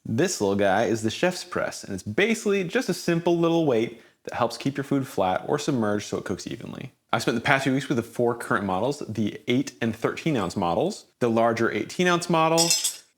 This little guy is the chef's press, and it's basically just a simple little weight that helps keep your food flat or submerged so it cooks evenly. I've spent the past few weeks with the 4 current models, the 8 and 13 ounce models, the larger 18 ounce model,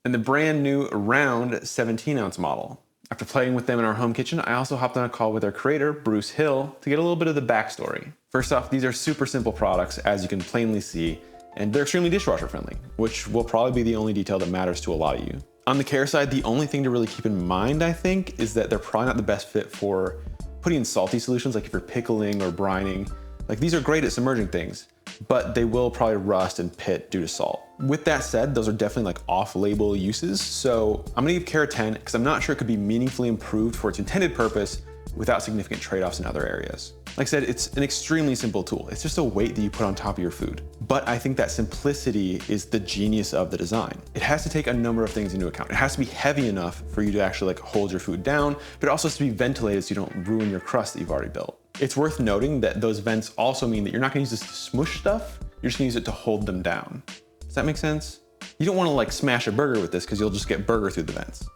and the brand new round 17 ounce model. After playing with them in our home kitchen, I also hopped on a call with their creator, Bruce Hill, to get a little bit of the backstory. First off, these are super simple products, as you can plainly see, and they're extremely dishwasher friendly, which will probably be the only detail that matters to a lot of you. On the care side, the only thing to really keep in mind, I think, is that they're probably not the best fit for putting in salty solutions, like if you're pickling or brining. Like, these are great at submerging things, but they will probably rust and pit due to salt. With that said, those are definitely like off-label uses, so I'm gonna give care a 10 because I'm not sure it could be meaningfully improved for its intended purpose without significant trade-offs in other areas. Like I said, it's an extremely simple tool. It's just a weight that you put on top of your food. But I think that simplicity is the genius of the design. It has to take a number of things into account. It has to be heavy enough for you to actually like hold your food down, but it also has to be ventilated so you don't ruin your crust that you've already built. It's worth noting that those vents also mean that you're not gonna use this to smush stuff, you're just gonna use it to hold them down. Does that make sense? You don't wanna like smash a burger with this because you'll just get burger through the vents.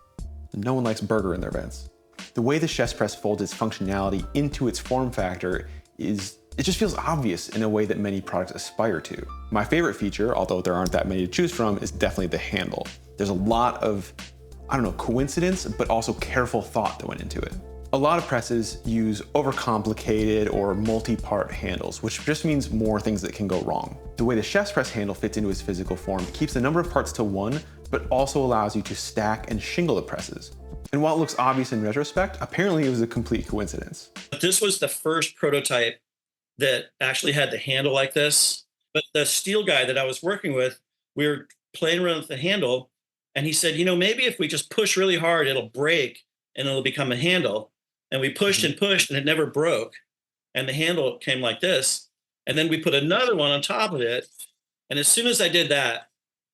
No one likes burger in their vents. The way the chef's press folds its functionality into its form factor it just feels obvious in a way that many products aspire to. My favorite feature, although there aren't that many to choose from, is definitely the handle. There's a lot of, I don't know, coincidence, but also careful thought that went into it. A lot of presses use overcomplicated or multi-part handles, which just means more things that can go wrong. The way the chef's press handle fits into its physical form keeps the number of parts to 1, but also allows you to stack and shingle the presses. And while it looks obvious in retrospect, apparently it was a complete coincidence. This was the first prototype that actually had the handle like this. But the steel guy that I was working with, we were playing around with the handle, and he said, maybe if we just push really hard, it'll break and it'll become a handle. And we pushed and pushed and it never broke. And the handle came like this. And then we put another one on top of it. And as soon as I did that,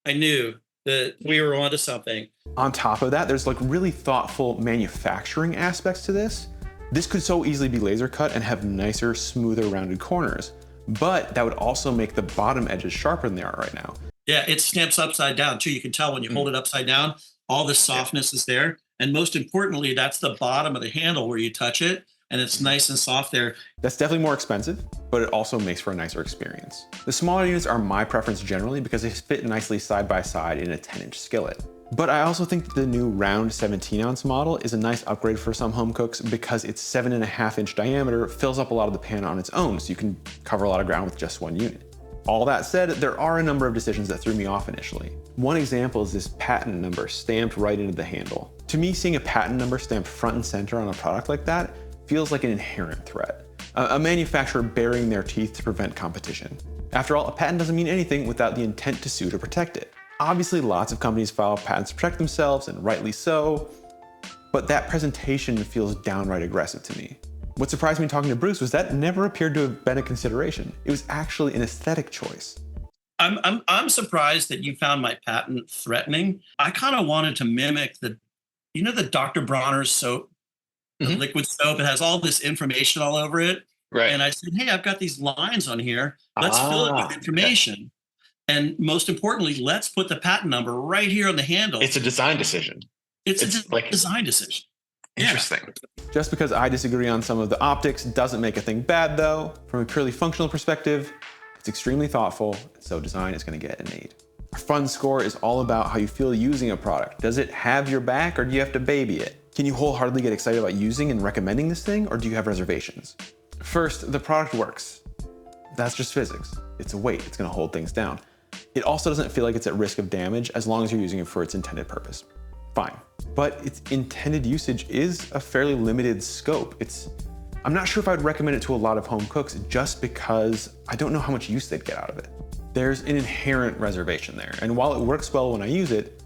I knew that we were onto something. On top of that, there's like really thoughtful manufacturing aspects to this. This could so easily be laser cut and have nicer, smoother, rounded corners, but that would also make the bottom edges sharper than they are right now. Yeah, it snaps upside down too. You can tell when you hold it upside down, all the softness is there. And most importantly, that's the bottom of the handle where you touch it, and it's nice and soft there. That's definitely more expensive, but it also makes for a nicer experience. The smaller units are my preference generally because they fit nicely side by side in a 10-inch skillet. But I also think the new round 17 ounce model is a nice upgrade for some home cooks because its 7.5-inch diameter fills up a lot of the pan on its own, so you can cover a lot of ground with just one unit. All that said, there are a number of decisions that threw me off initially. One example is this patent number stamped right into the handle. To me, seeing a patent number stamped front and center on a product like that feels like an inherent threat. A manufacturer baring their teeth to prevent competition. After all, a patent doesn't mean anything without the intent to sue to protect it. Obviously, lots of companies file patents to protect themselves, and rightly so, but that presentation feels downright aggressive to me. What surprised me talking to Bruce was that never appeared to have been a consideration. It was actually an aesthetic choice. I'm surprised that you found my patent threatening. I kind of wanted to mimic the Dr. Bronner's soap, the liquid soap. It has all this information all over it. Right. And I said, hey, I've got these lines on here. Let's fill it with information. And most importantly, let's put the patent number right here on the handle. It's a design decision. It's a design decision. Interesting. Yeah. Just because I disagree on some of the optics doesn't make a thing bad though. From a purely functional perspective, it's extremely thoughtful, so design is gonna get an 8. Our fun score is all about how you feel using a product. Does it have your back or do you have to baby it? Can you wholeheartedly get excited about using and recommending this thing, or do you have reservations? First, the product works. That's just physics. It's a weight, it's gonna hold things down. It also doesn't feel like it's at risk of damage as long as you're using it for its intended purpose. Fine. But its intended usage is a fairly limited scope. I'm not sure if I'd recommend it to a lot of home cooks just because I don't know how much use they'd get out of it. There's an inherent reservation there, and while it works well when I use it,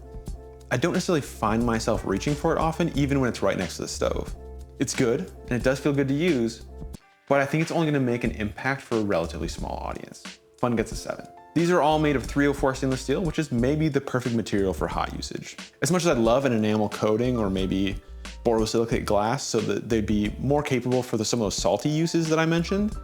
I don't necessarily find myself reaching for it often, even when it's right next to the stove. It's good, and it does feel good to use, but I think it's only gonna make an impact for a relatively small audience. Fun gets a 7. These are all made of 304 stainless steel, which is maybe the perfect material for hot usage. As much as I'd love an enamel coating or maybe borosilicate glass so that they'd be more capable for some of those salty uses that I mentioned,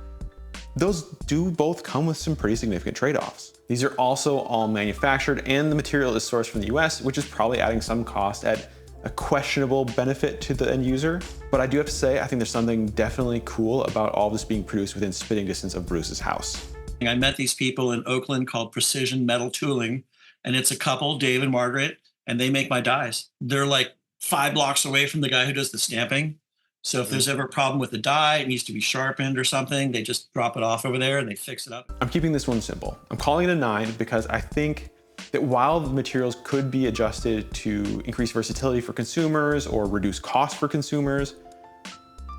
those do both come with some pretty significant trade-offs. These are also all manufactured and the material is sourced from the US, which is probably adding some cost at a questionable benefit to the end user. But I do have to say, I think there's something definitely cool about all this being produced within spitting distance of Bruce's house. I met these people in Oakland called Precision Metal Tooling, and it's a couple, Dave and Margaret, and they make my dies. They're like 5 blocks away from the guy who does the stamping. So if there's ever a problem with the die, it needs to be sharpened or something, they just drop it off over there and they fix it up. I'm keeping this one simple. I'm calling it a 9 because I think that while the materials could be adjusted to increase versatility for consumers or reduce cost for consumers,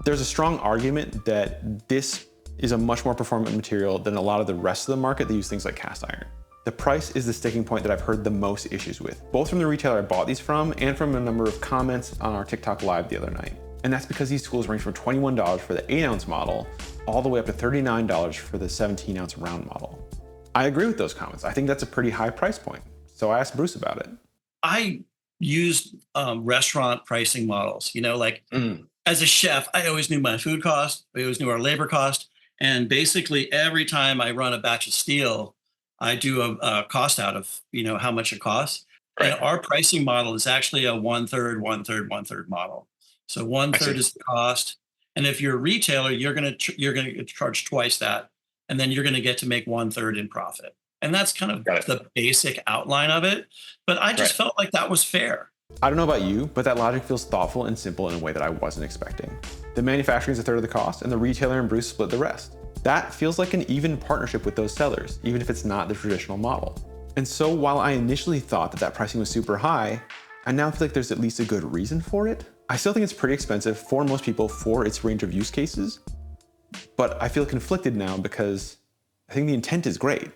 there's a strong argument that this is a much more performant material than a lot of the rest of the market that use things like cast iron. The price is the sticking point that I've heard the most issues with, both from the retailer I bought these from and from a number of comments on our TikTok live the other night. And that's because these tools range from $21 for the 8-ounce model all the way up to $39 for the 17-ounce round model. I agree with those comments. I think that's a pretty high price point. So I asked Bruce about it. I used restaurant pricing models, like as a chef, I always knew my food cost. I always knew our labor cost. And basically every time I run a batch of steel, I do a cost out of, how much it costs. Right. And our pricing model is actually a 1/3, 1/3, 1/3 model. So 1/3 is the cost. And if you're a retailer, you're going to get charged twice that. And then you're going to get to make 1/3 in profit. And that's kind of the basic outline of it. But I just felt like that was fair. I don't know about you, but that logic feels thoughtful and simple in a way that I wasn't expecting. The manufacturing is 1/3 of the cost and the retailer and Bruce split the rest. That feels like an even partnership with those sellers, even if it's not the traditional model. And so while I initially thought that pricing was super high, I now feel like there's at least a good reason for it. I still think it's pretty expensive for most people for its range of use cases, but I feel conflicted now because I think the intent is great.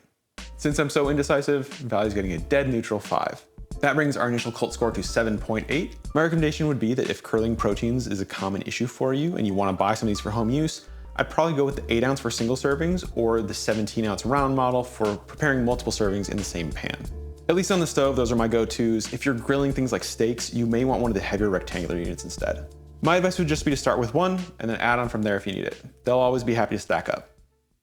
Since I'm so indecisive, value's getting a dead neutral 5. That brings our initial cult score to 7.8. My recommendation would be that if curling proteins is a common issue for you and you want to buy some of these for home use, I'd probably go with the 8-ounce for single servings or the 17-ounce round model for preparing multiple servings in the same pan. At least on the stove, those are my go-tos. If you're grilling things like steaks, you may want one of the heavier rectangular units instead. My advice would just be to start with one and then add on from there if you need it. They'll always be happy to stack up.